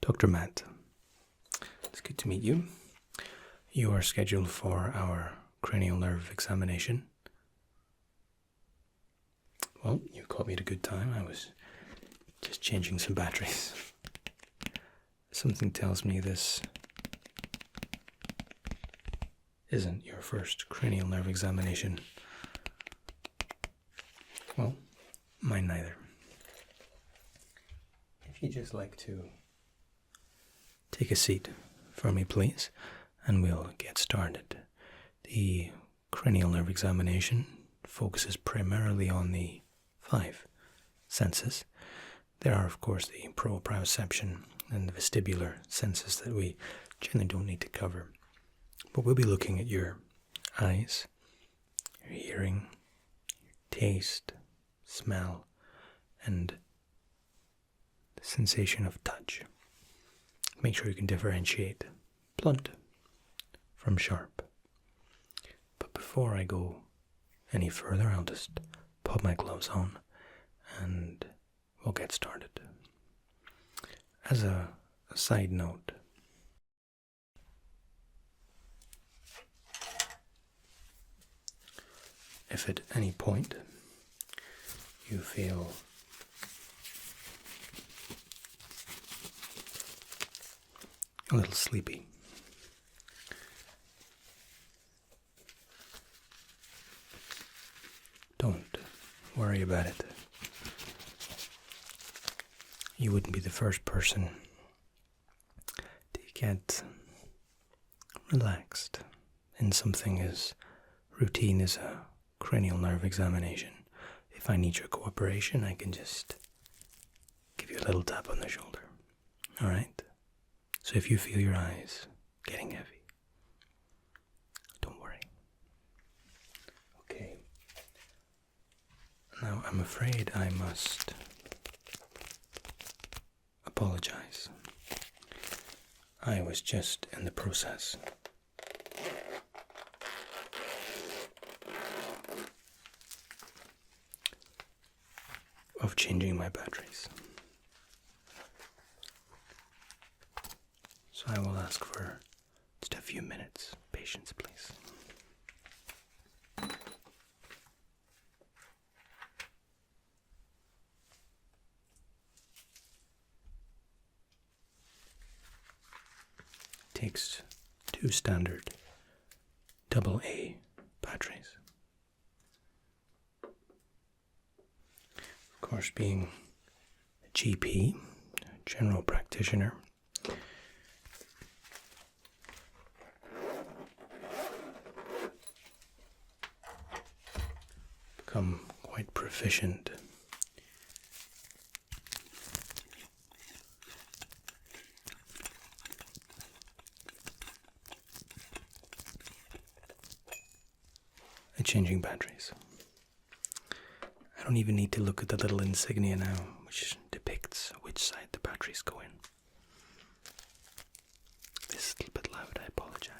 Dr. Matt. It's good to meet you. You are scheduled for our cranial nerve examination. Well, you caught me at a good time. I was just changing some batteries. Something tells me this isn't your first cranial nerve examination. Well, mine neither. If you'd just like to take a seat for me, please, and we'll get started. The cranial nerve examination focuses primarily on the 5 senses. There are, of course, the proprioception and the vestibular senses that we generally don't need to cover. But we'll be looking at your eyes, your hearing, your taste, smell, and the sensation of touch. Make sure you can differentiate blunt from sharp. But before I go any further, I'll just put my gloves on and we'll get started. As a side note, if at any point you feel a little sleepy, don't worry about it. You wouldn't be the first person to get relaxed in something as routine as a cranial nerve examination. If I need your cooperation, I can just give you a little tap on the shoulder. Alright? So if you feel your eyes getting heavy, don't worry. Okay. Now I'm afraid I must apologize. I was just in the process of changing my batteries. So I will ask for just a few minutes. Patience, please. Takes 2 standard AA batteries. Of course, being a GP, a general practitioner, become quite proficient at changing batteries. I don't even need to look at the little insignia now, which depicts which side the batteries go in. This is a little bit loud, I apologize.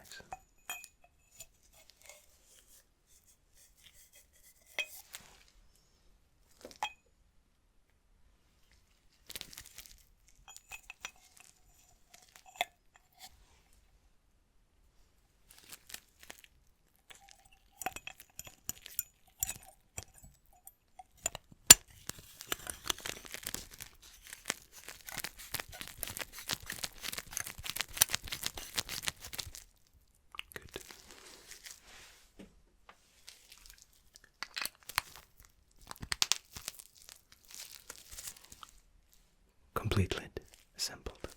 Complete lid assembled.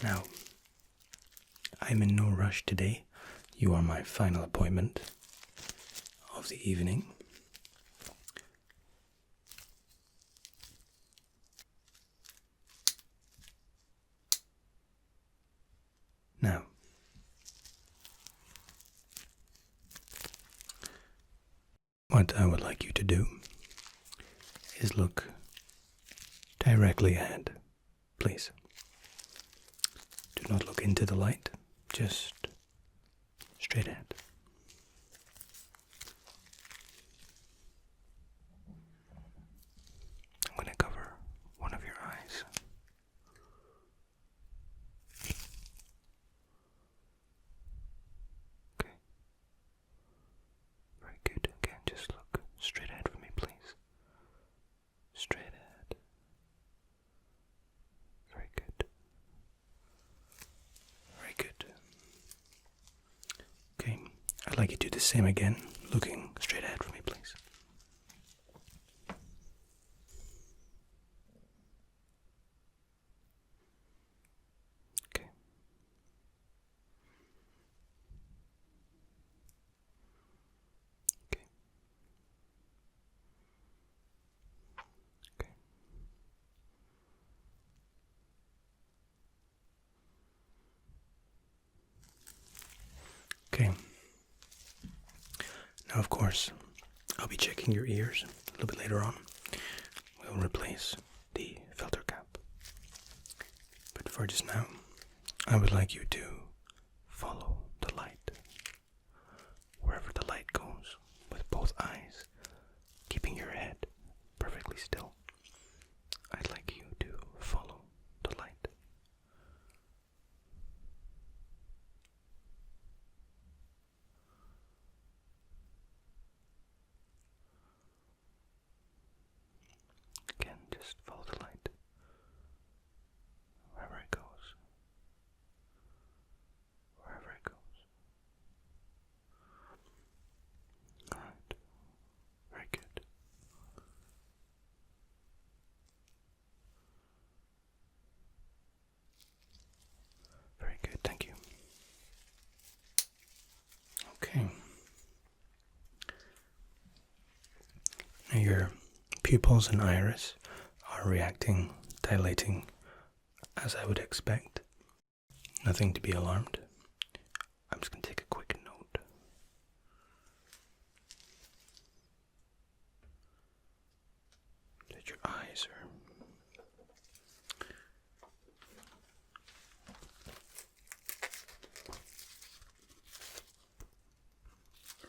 Now, I'm in no rush today. You are my final appointment of the evening. Now, what I would like you to do is look directly ahead, please. Do not look into the light, just straight ahead. I'm going to cover one of your eyes. the same again, looking straight ahead for me, please. Okay. Okay. Okay. Okay. Now, of course, I'll be checking your ears a little bit later on. We'll replace the filter cap. But for just now, I would like you to follow the light. Wherever the light goes, with both eyes, keeping your head perfectly still. I'd like you to follow the light. Again, just follow the light. Wherever it goes. Wherever it goes. Alright. Very good. Very good, thank you. Okay. Now your pupils and iris are reacting, dilating, as I would expect. Nothing to be alarmed. I'm just going to take a quick note. That your eyes are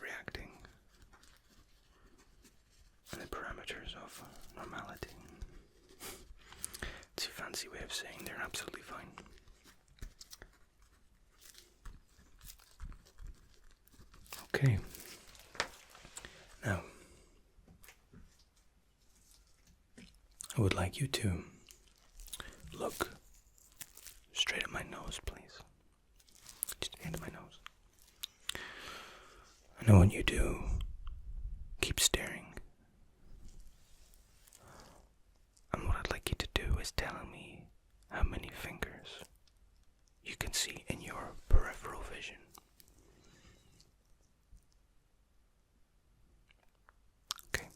reacting in the parameters of normality. It's a fancy way of saying they're absolutely fine. Okay. Now, I would like you to look straight at my nose, please. Just into my nose. And I want you to keep staring. And what I'd like you to do is tell me how many fingers you can see in your peripheral vision. Okay.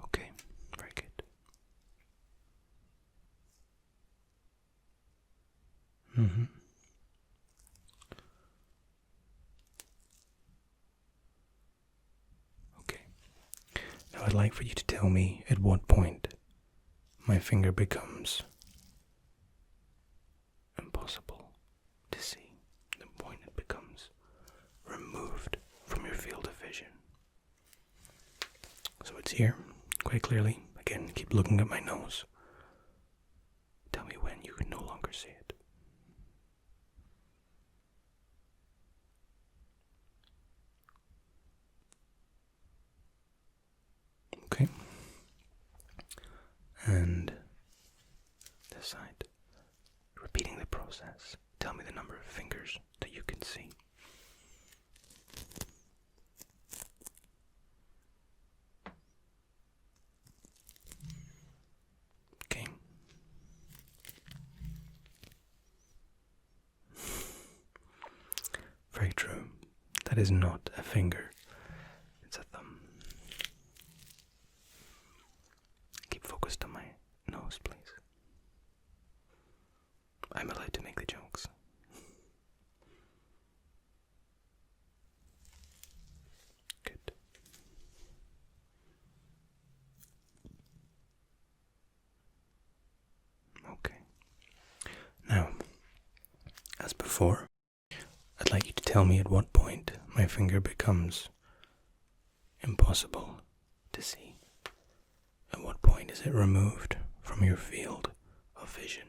Okay, very good. Mm-hmm. Okay. Now I'd like for you to tell me at what point my finger becomes impossible to see. The point it becomes removed from your field of vision. So it's here, quite clearly. Again, keep looking at my nose. Tell me when you can no longer see it. Okay. And this side. Repeating the process. Tell me the number of fingers that you can see. Okay. Very true. That is not a finger. It's a thumb. Keep focused on my nose, please. I'm allowed to make the jokes. Good. Okay. Now, as before, I'd like you to tell me at what point my finger becomes impossible to see. At what point is it removed from your field of vision?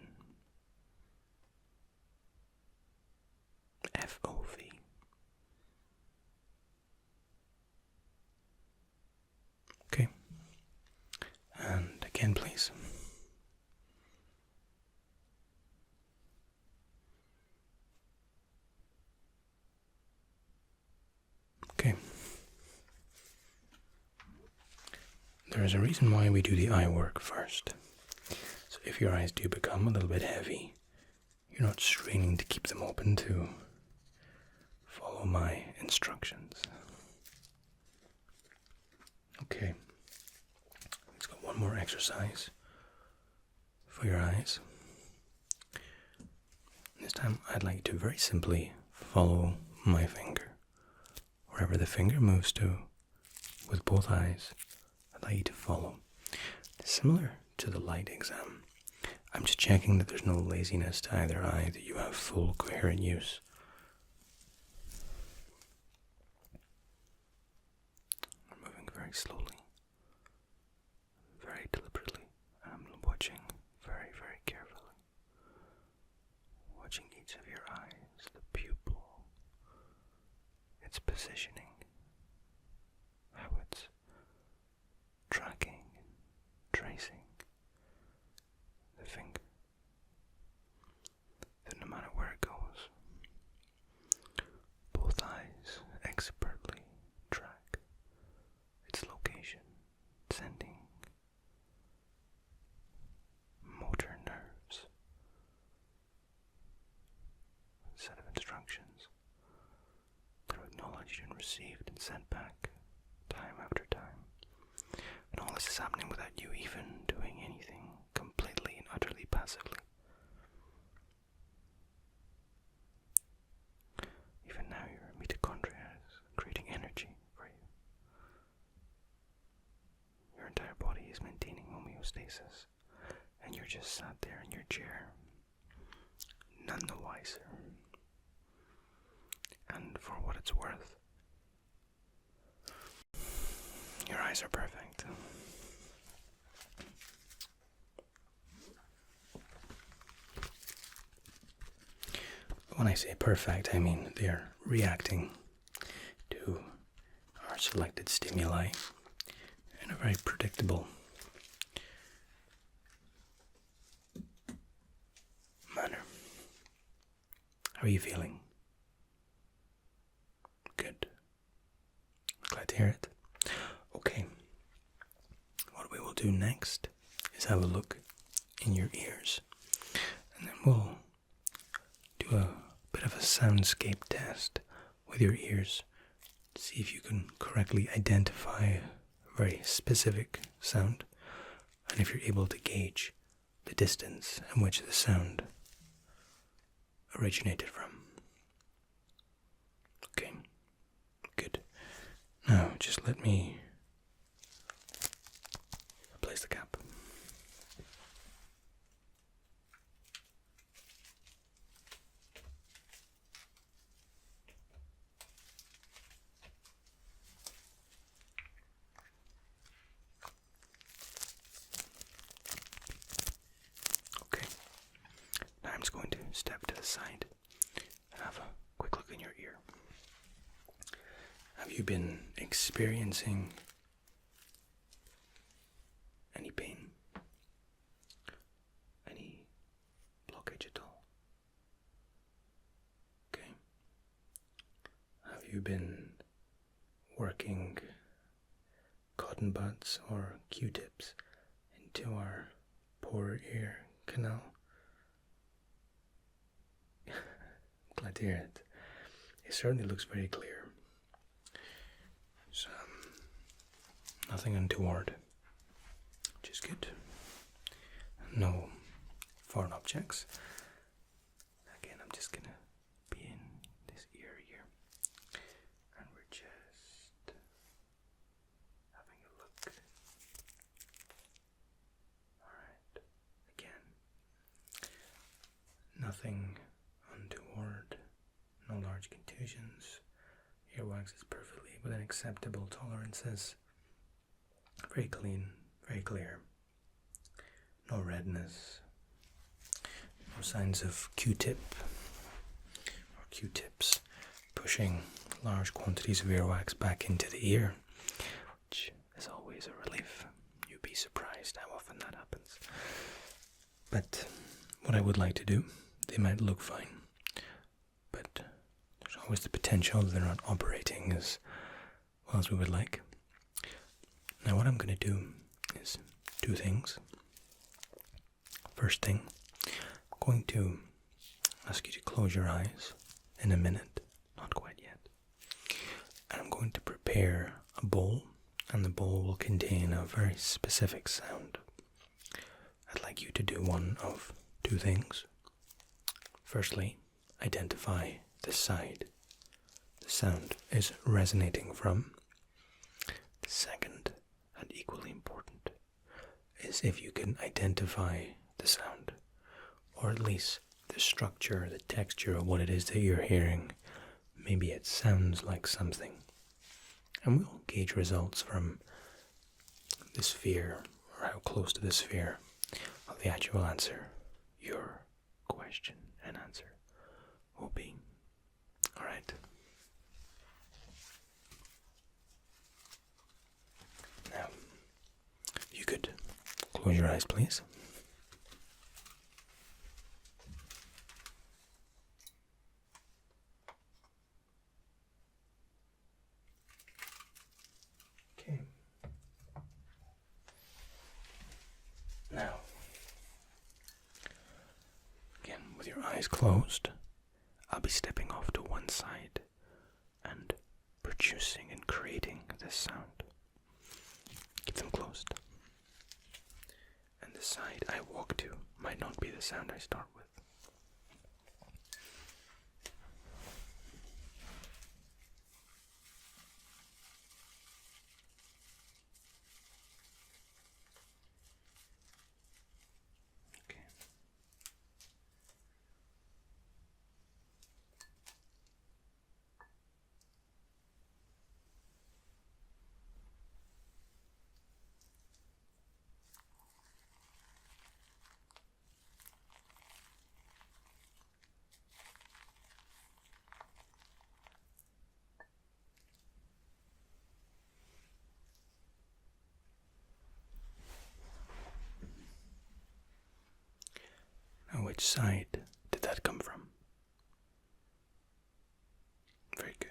FOV. Okay. And again, please. there's a reason why we do the eye work first. So if your eyes do become a little bit heavy, you're not straining to keep them open to follow my instructions. Okay, let's go one more exercise for your eyes. This time I'd like to very simply follow my finger. Wherever the finger moves to with both eyes, I'd like you to follow. Similar to the light exam, I'm just checking that there's no laziness to either eye, that you have full coherent use. I'm moving very slowly, very deliberately, and I'm watching very, very carefully. Watching each of your eyes, the pupil, its positioning, how it's tracking and tracing the finger. That no matter where it goes, both eyes expertly track its location, sending motor nerves, a set of instructions that are acknowledged and received and sent back time after time. And all this is happening without you even doing anything, completely and utterly passively. Even now your mitochondria is creating energy for you. Your entire body is maintaining homeostasis, and you're just sat there in your chair, none the wiser. And for what it's worth, your eyes are perfect. When I say perfect, I mean they're reacting to our selected stimuli in a very predictable manner. How are you feeling? Good. Glad to hear it. Okay. What we will do next is have a look in your ears, and then we'll do a bit of a soundscape test with your ears to see if you can correctly identify a very specific sound, and if you're able to gauge the distance in which the sound originated from. Okay, good. Now just let me replace the cap. I'm just going to step to the side and have a quick look in your ear. Have you been experiencing any pain? Any blockage at all? Okay. Have you been working cotton buds or Q-tips into our poor ear canal? Glad to hear it. It certainly looks very clear. So, nothing untoward, which is good. No foreign objects. Again, I'm just gonna be in this ear here, and we're just having a look. Alright, again, nothing untoward, no large contusions. Earwax is perfectly within acceptable tolerances. Very clean, very clear. No redness. No signs of Q-tip or Q-tips pushing large quantities of earwax back into the ear, which is always a relief. You'd be surprised how often that happens. But what I would like to do, they might look fine, but there's always the potential that they're not operating as well as we would like. Now what I'm going to do two things. First thing, I'm going to ask you to close your eyes in a minute, not quite yet. And I'm going to prepare a bowl, and the bowl will contain a very specific sound. I'd like you to do one of two things. Firstly, identify the side the sound is resonating from. The second, and equally important, is if you can identify the sound, or at least the structure, the texture of what it is that you're hearing. Maybe it sounds like something. And we'll gauge results from the sphere, or how close to the sphere of the actual answer your question and answer will be. Alright. Now, if you could close your eyes, please. Okay. Now, again, with your eyes closed, I'll be stepping off to one side and producing and creating this sound. Keep them closed. And the side I walk to might not be the sound I start with. Okay. Now, which side did that come from? Very good.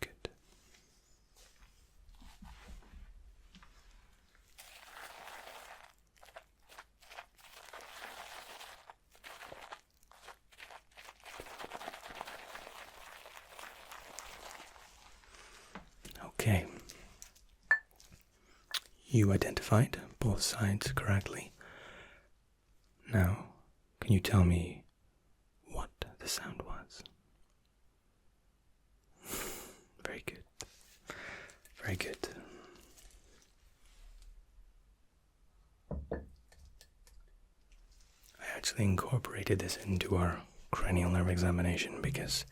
Good. Okay. You identified both sides correctly. Now, can you tell me what the sound was? Very good. Very good. I actually incorporated this into our cranial nerve examination because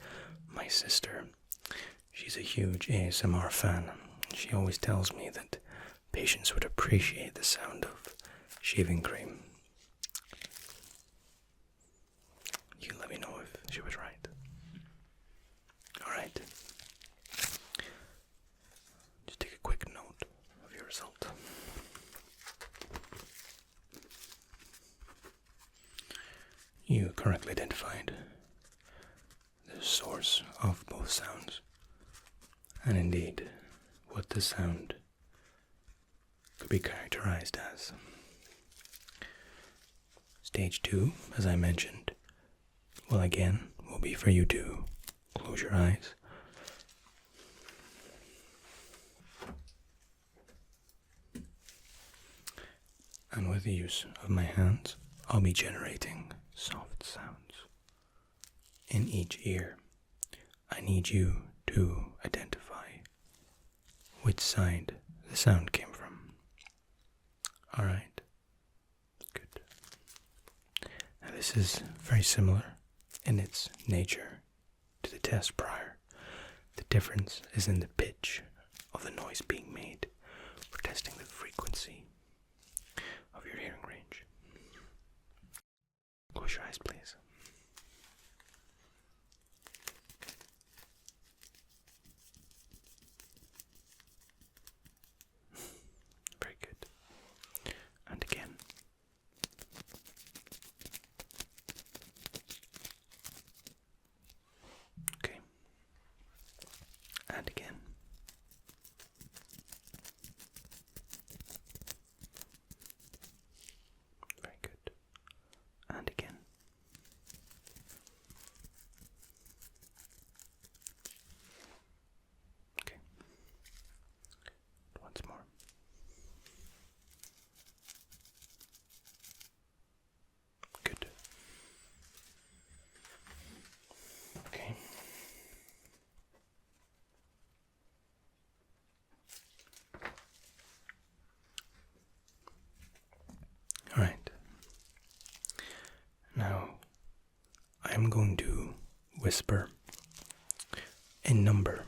my sister, she's a huge ASMR fan. She always tells me that patients would appreciate the sound of shaving cream. You let me know if she was right. Alright. Just take a quick note of your result. You correctly identified the source of both sounds, and indeed what the sound could be characterized as. Stage 2, as I mentioned, will be for you to close your eyes. And with the use of my hands, I'll be generating soft sounds in each ear. I need you to identify which side the sound came from. Alright, good. Now this is very similar in its nature to the test prior. The difference is in the pitch of the noise being made. We're testing the frequency of your hearing range. Close your eyes, please. Very good. And I'm going to whisper a number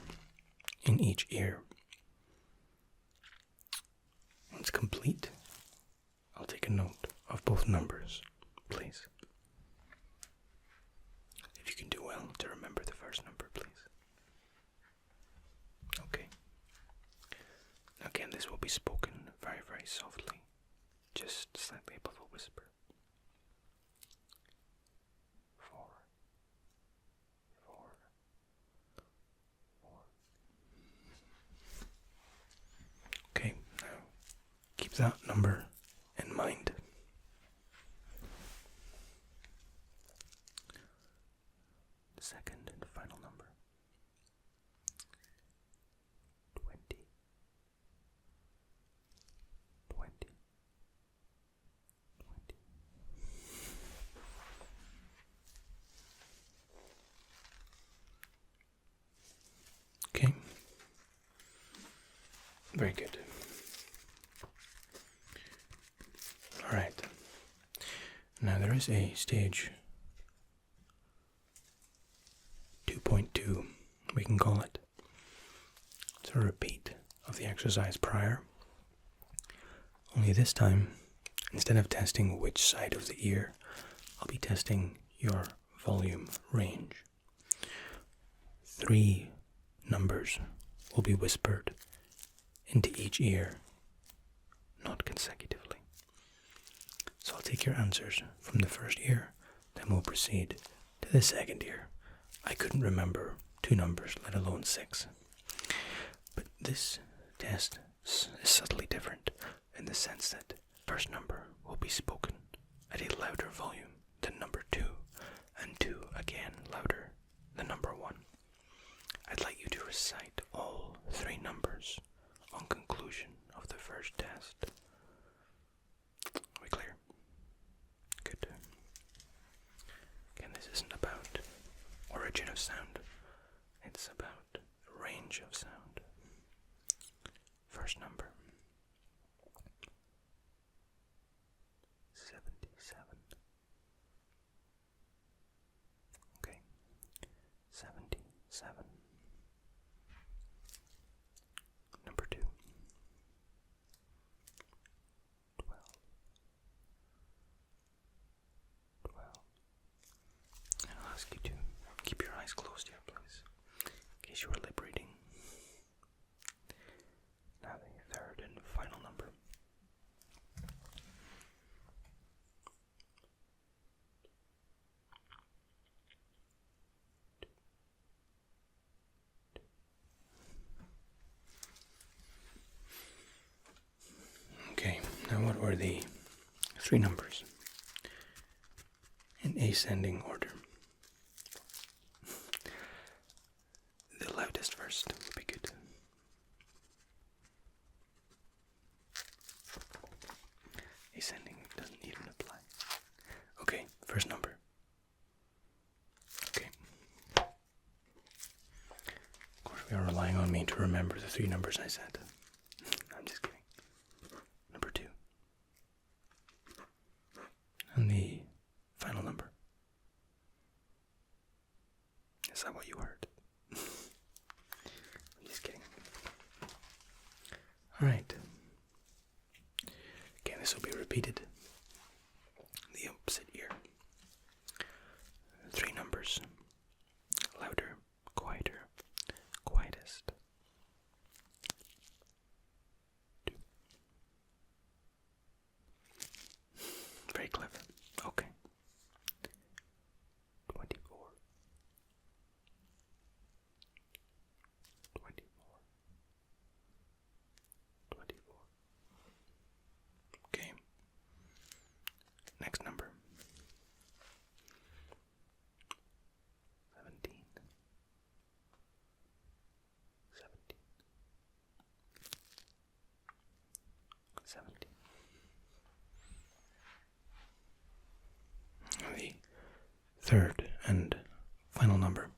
in each ear. Once complete, I'll take a note of both numbers, please. If you can do well to remember the first number, please. Okay. Again, this will be spoken very, very softly, just slightly above a whisper. 4, 4, 4. Okay, now keep that number in mind. The second and final number. 20. 20. 20. Okay. Very good. Alright. Now there is a stage 2.2, we can call it. It's a repeat of the exercise prior. Only this time, instead of testing which side of the ear, I'll be testing your volume range. 3 numbers will be whispered into each ear, not consecutively. So I'll take your answers from the first ear, then we'll proceed to the second ear. I couldn't remember 2 numbers, let alone 6. But this test is subtly different in the sense that first number will be spoken at a louder volume than number 2, and 2 again louder than number 1. I'd like you to recite all 3 numbers on conclusion of the first test. Are we clear? Good. Again, this isn't about origin of sound, it's about range of sound. First number. 77. Okay. 77. Number 2. 12. 12. I'll ask you to keep your eyes closed here, please, in case you were lip reading. Now the third and final number. 2. Okay, now what were the 3 numbers in ascending order? The loudest first would be good. Ascending doesn't even apply. Okay, first number. Okay. Of course, we are relying on me to remember the 3 numbers I said. I'm just kidding. Number 2. And the final number. Is that what you heard? I'm just kidding. Alright. Again, this will be repeated. The opposite ear. 3 numbers. Louder, quieter, quietest. 2. Very clever. Okay. 24. 24. 24. Okay. Next number. 17. 17. 17. The third and final number.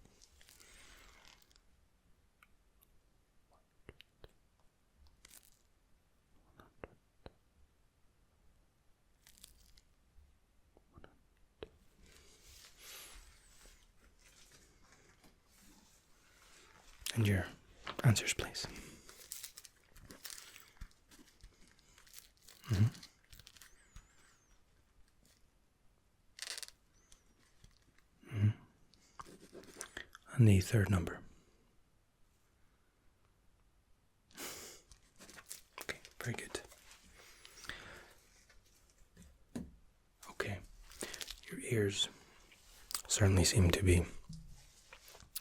100. And your answers, please. Mm-hmm. Mm-hmm. And the third number. Okay, very good. Okay, your ears certainly seem to be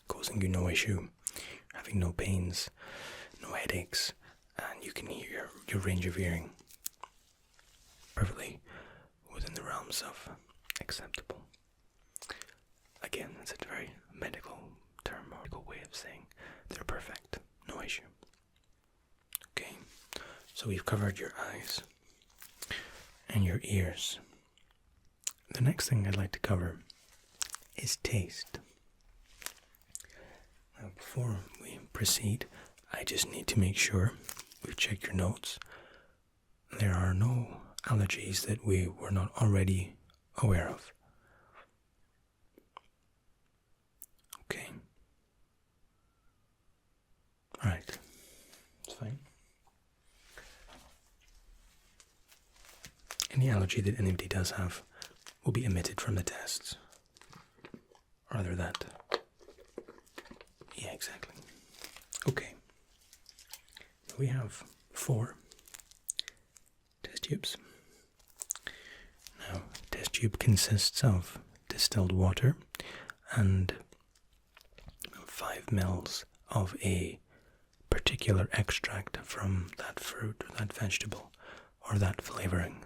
causing you no issue, having no pains, no headaches, and you can hear your range of hearing perfectly within the realms of acceptable. Again, it's a very medical term, or medical way of saying they're perfect, no issue. Okay, so we've covered your eyes and your ears. The next thing I'd like to cover is taste. Now, before we proceed, I just need to make sure we've checked your notes. There are no allergies that we were not already aware of. Okay. Alright. It's fine. Any allergy that anybody does have will be omitted from the tests. Or either that. Yeah, exactly. Okay. We have 4 test tubes. Now, test tube consists of distilled water and 5 mils of a particular extract from that fruit or that vegetable or that flavoring.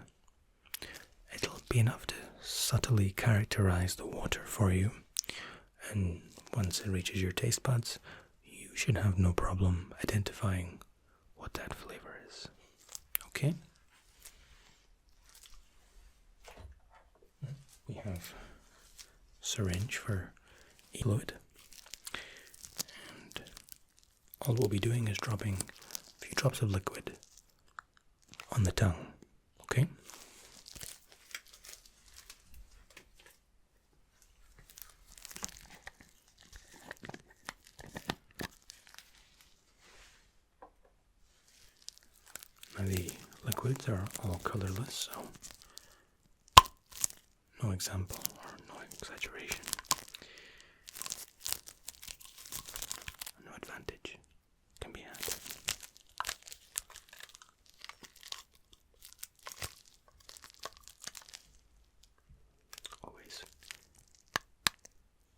It'll be enough to subtly characterize the water for you, and once it reaches your taste buds, you should have no problem identifying what that flavor is. Okay? We have syringe for fluid, and all we'll be doing is dropping a few drops of liquid on the tongue. Okay? Now the liquids are all colorless, so no example or no exaggeration. No advantage can be had. Always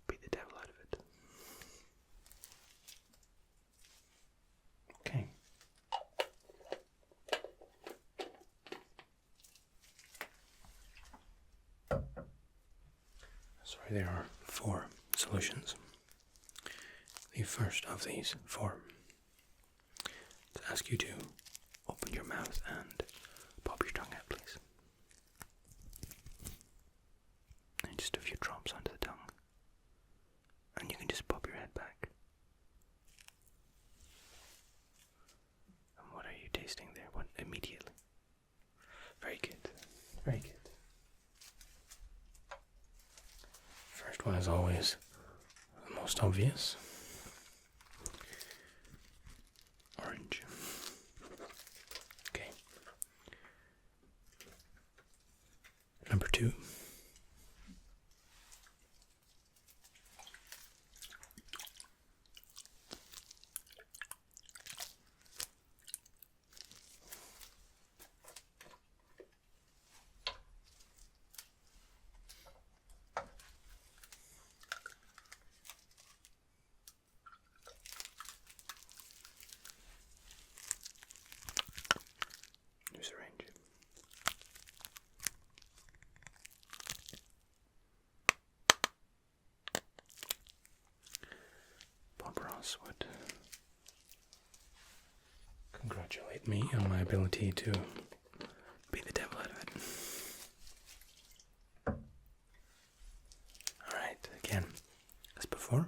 beat the devil out of it. Okay. Sorry, there are 4 solutions. The first of these 4 to ask you to open your mouth and pop your tongue out, please. And just a few drops onto the tongue. And you can just pop your head back. And what are you tasting there? What immediately? Very good. Very good. First one is always the most obvious. Orange. Okay. Number 2. Syringe. Bob Ross would congratulate me on my ability to beat the devil out of it. Alright, again, as before,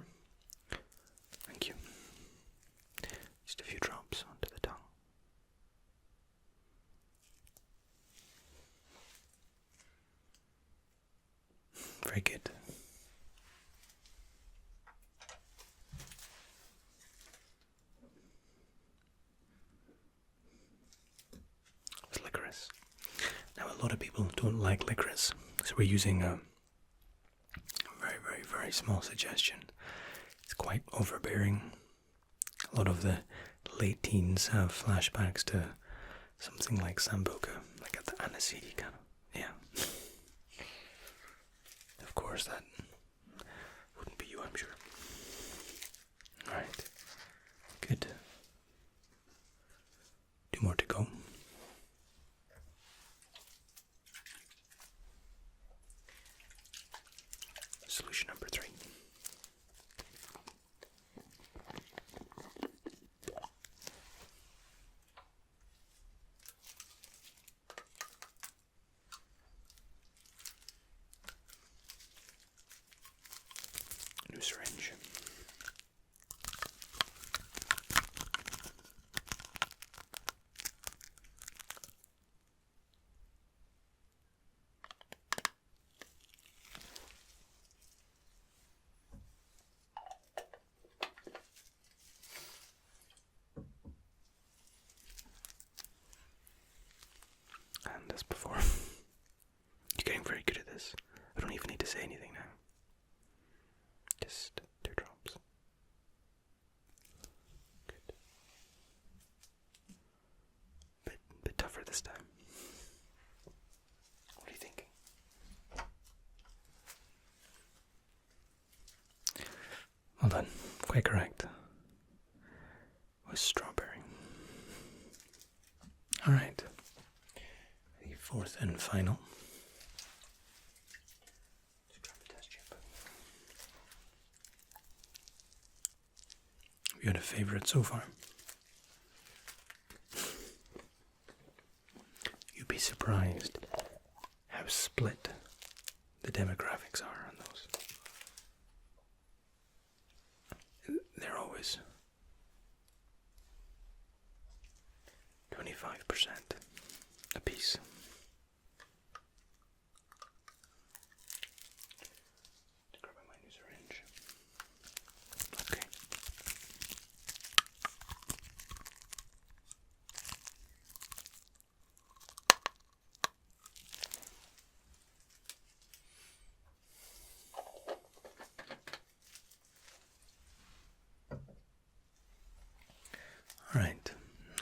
thank you. Just a few drops onto the tongue. Very good. Now, a lot of people don't like licorice, so we're using a very, very, very small suggestion. It's quite overbearing. A lot of the late teens have flashbacks to something like Sambuca, like at the aniseed kind of. Yeah. Of course, that wouldn't be you, I'm sure. Alright. Good. 2 more to go. Solution number 3. New syringe. And as before, you're getting very good at this. I don't even need to say anything now. Just 2 drops. Good. Bit tougher this time. What are you thinking? Well done. Quite correct. It was strawberry. Alright. The 4th and final. Let's grab the test chip. Have you had a favorite so far? You'd be surprised how split the demographics are on those. They're always 25% a piece. Grabbing my new syringe. Okay. Alright,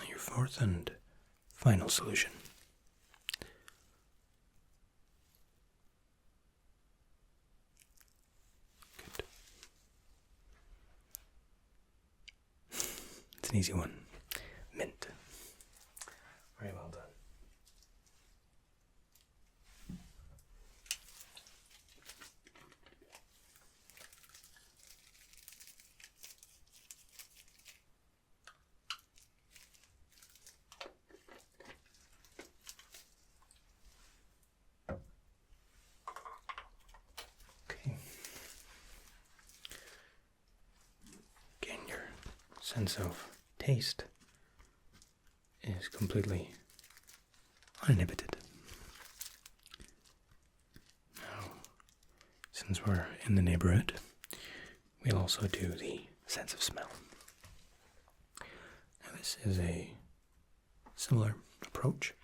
your 4th and final solution. Good. It's an easy one. Mint. Very well done. Again, your sense of taste is completely uninhibited. Now, since we're in the neighborhood, we'll also do the sense of smell. Now, this is a similar approach.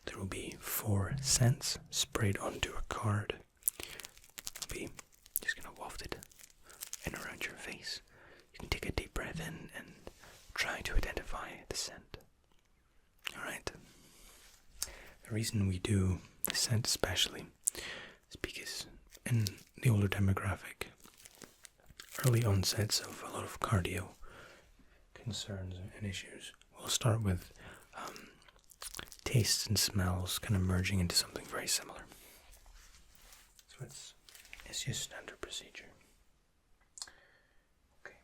There will be 4 scents sprayed onto a card. It'll be just going to waft it in around your face. You can take a deep breath in and try to identify the scent. Alright. The reason we do the scent especially is because in the older demographic, early onsets of a lot of cardio concerns and issues, we'll start with tastes and smells kind of merging into something very similar. So it's just standard procedure. Okay.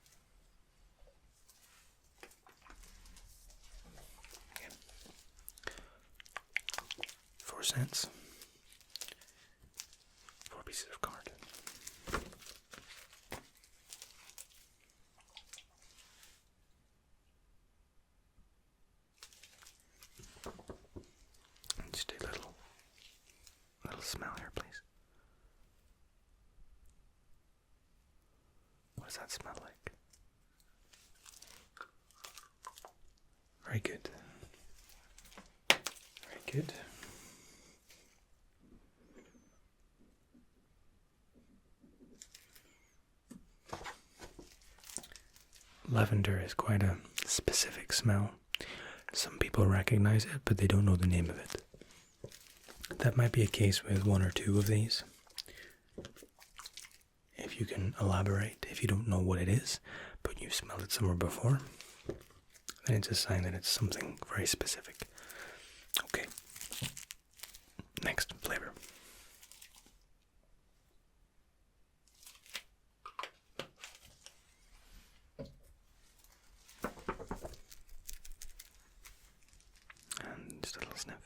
Again. 4 cents. 4 pieces of card. Just a little smell here, please. What does that smell like? Very good. Very good. lavender is quite a specific smell. Some people recognize it, but they don't know the name of it. That might be a case with one or two of these. If you can elaborate, if you don't know what it is, but you've smelled it somewhere before, then it's a sign that it's something very specific. Okay. Next flavor. And just a little sniff.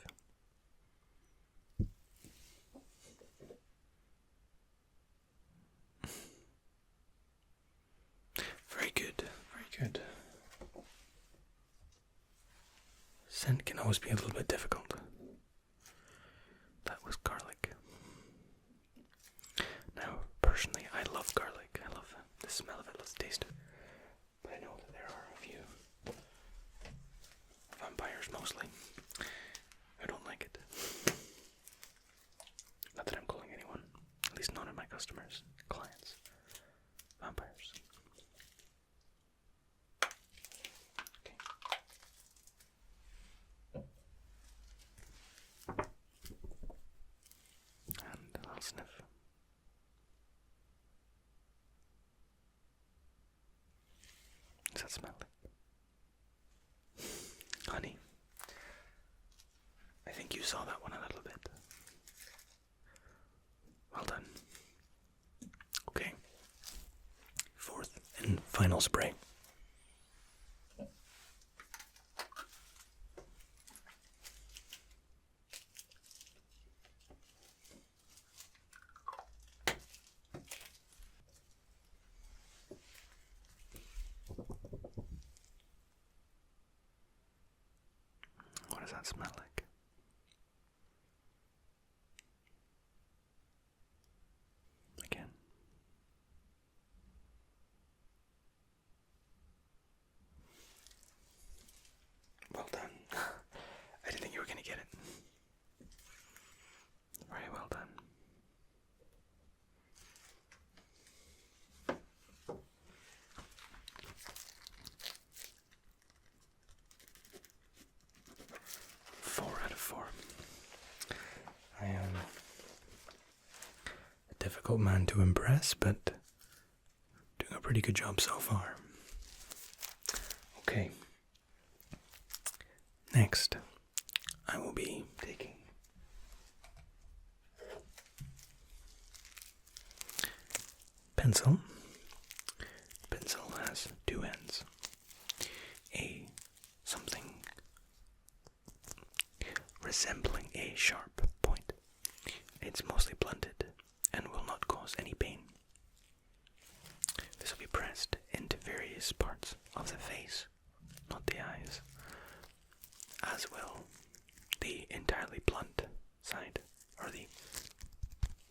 Very good, very good. Scent can always be a little bit difficult. That was garlic. Now, personally, I love garlic. I love the smell of it. Let's taste it. But I know that there are a few vampires mostly who don't like it. Not that I'm calling anyone, at least none of my customers, clients, vampires. Okay. And a little sniff. Does that smell like? Honey. I think you saw that one a little bit. Well done. Okay. Fourth and final spray. What does that smell like? Again. Well done. I didn't think you were going to get it. Very well done. Four out of four. I am a difficult man to impress, but doing a pretty good job so far. Okay. Next, I will be taking pencil. Pencil has two ends. Something resembling a sharp point. It's mostly blunted and will not cause any pain. This will be pressed into various parts of the face, not the eyes, as will the entirely blunt side, or the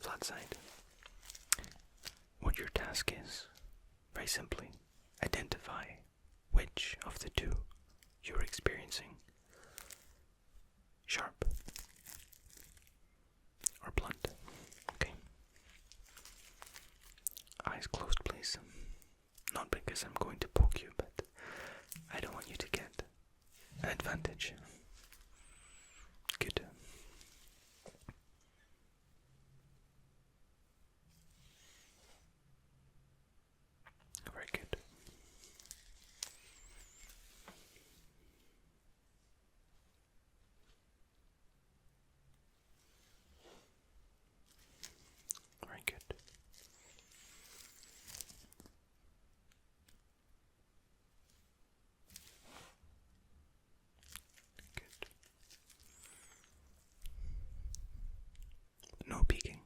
flat side. What your task is, very simply, identify which of the two you're experiencing. Sharp or blunt. Okay. Eyes closed, please. Not because I'm going to poke you, but I don't want you to get an advantage. Good. Very good. Very good. Good. No peeking.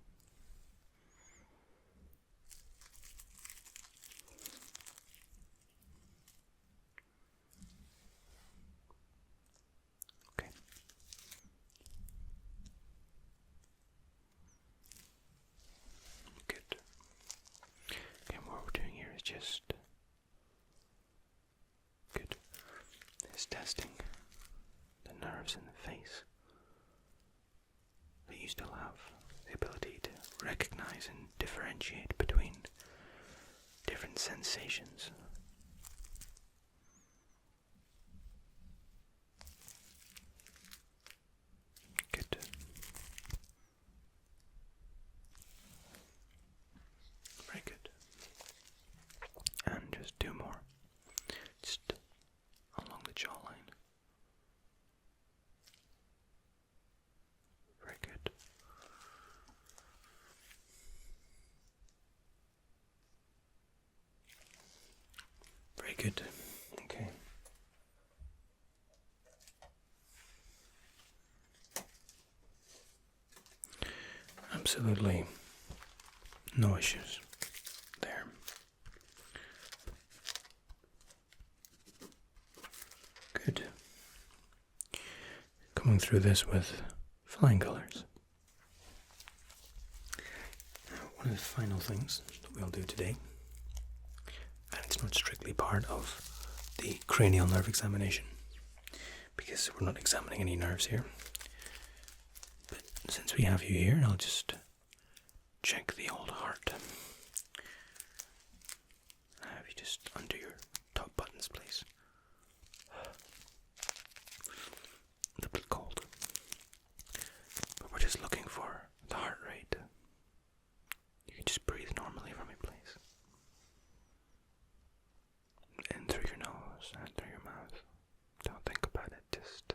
Okay. Good. Okay, what we're doing here is just good. It's testing the nerves in the face that you still have the ability to recognize and differentiate between different sensations Very good. Okay. Absolutely no issues there. Good. Coming through this with flying colors. Now, one of the final things that we'll do today, and it's not strictly part of the cranial nerve examination, because we're not examining any nerves here, but since we have you here, I'll just check the old heart. Have you just undo your top buttons, please? A little bit cold, but we're just looking for the heart rate. You can just breathe normally for me, please. In through your nose and through your mouth. Don't think about it, just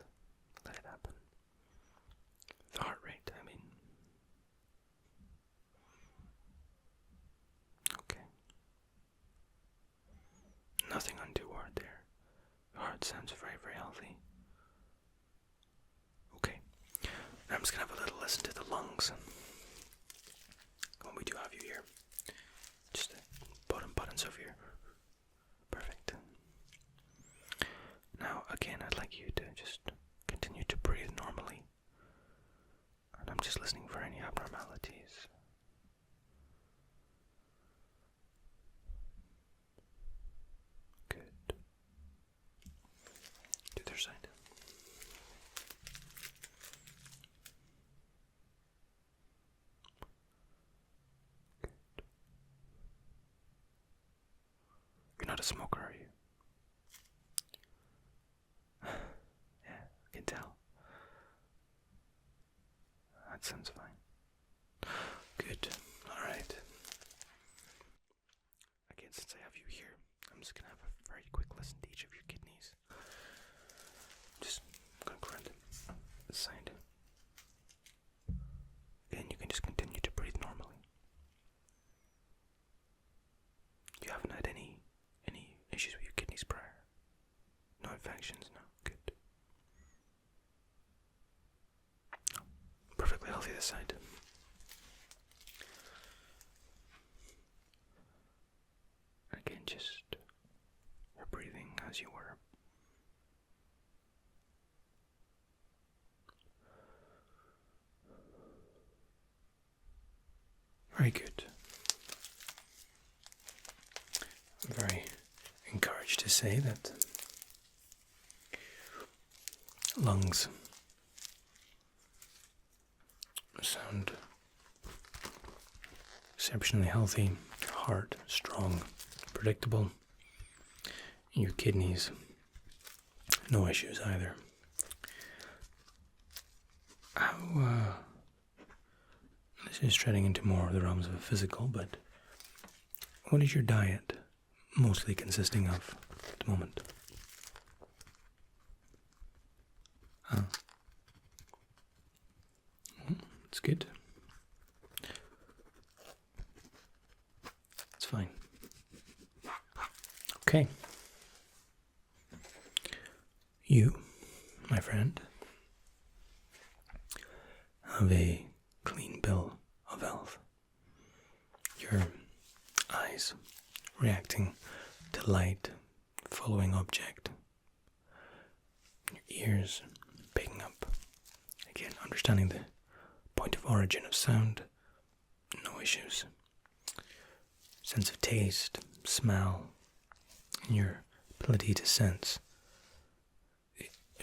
let it happen. The heart rate, I mean. Okay. Nothing untoward there. Your heart sounds very, very healthy. Okay. Now I'm just going to have a little listen to the lungs. When we do have you here. Just the bottom buttons of your... Perfect. Now, again, I'd like you to just continue to breathe normally. And I'm just listening for any abnormalities. Good. To the other side. Good. You're not a smoker, are you? Yeah, I can tell. That sounds fine. Good. Alright. Again, since I have you here, I'm just going to have a very quick listen to each of your kidneys. Just going to grab them aside. And you can just continue to breathe normally. You haven't had any issues with your kidneys prior? No infections? No? Good. Perfectly healthy this side. Again, just you're breathing as you were. Very good. I'm very encouraged to say that lungs sound exceptionally healthy, your heart strong, predictable, and your kidneys no issues either. This is treading into more of the realms of the physical, but what is your diet mostly consisting of at the moment? It's good. It's fine. Okay. You, my friend, have a clean bill of health. Your eyes reacting to light, following object. Your ears picking up. Again, understanding the point of origin of sound. No issues. Sense of taste, smell, and your ability to sense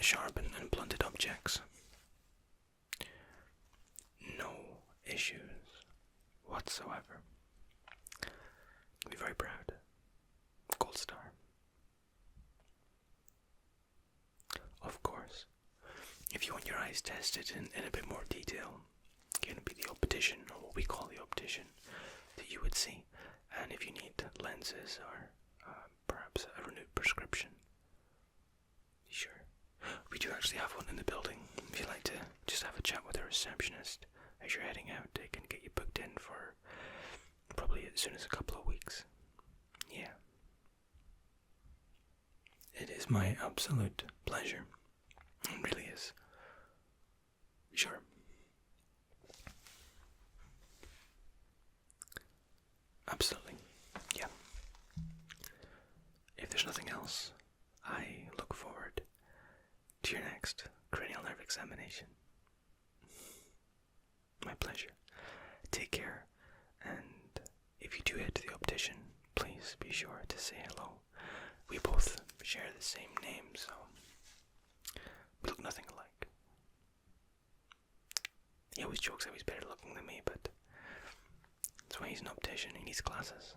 sharp and blunted objects. No issues whatsoever. You'll be very proud. Gold star. Of course, if you want your eyes tested in a bit more detail, again, it'll be the optician, or what we call the optician, that you would see. And if you need lenses or perhaps a renewed prescription, sure. We do actually have one in the building. If you'd like to just have a chat with a receptionist as you're heading out, they can get you booked in for probably as soon as a couple of weeks. Yeah. It's my absolute pleasure. It really is. Sure. Absolutely. Yeah. If there's nothing else, I look forward to your next cranial nerve examination. My pleasure. Take care, and if you do head to the optician, please be sure to say hello. We both share the same name, so we look nothing alike. He always jokes that he's better looking than me, but that's why he's an optician. He needs glasses.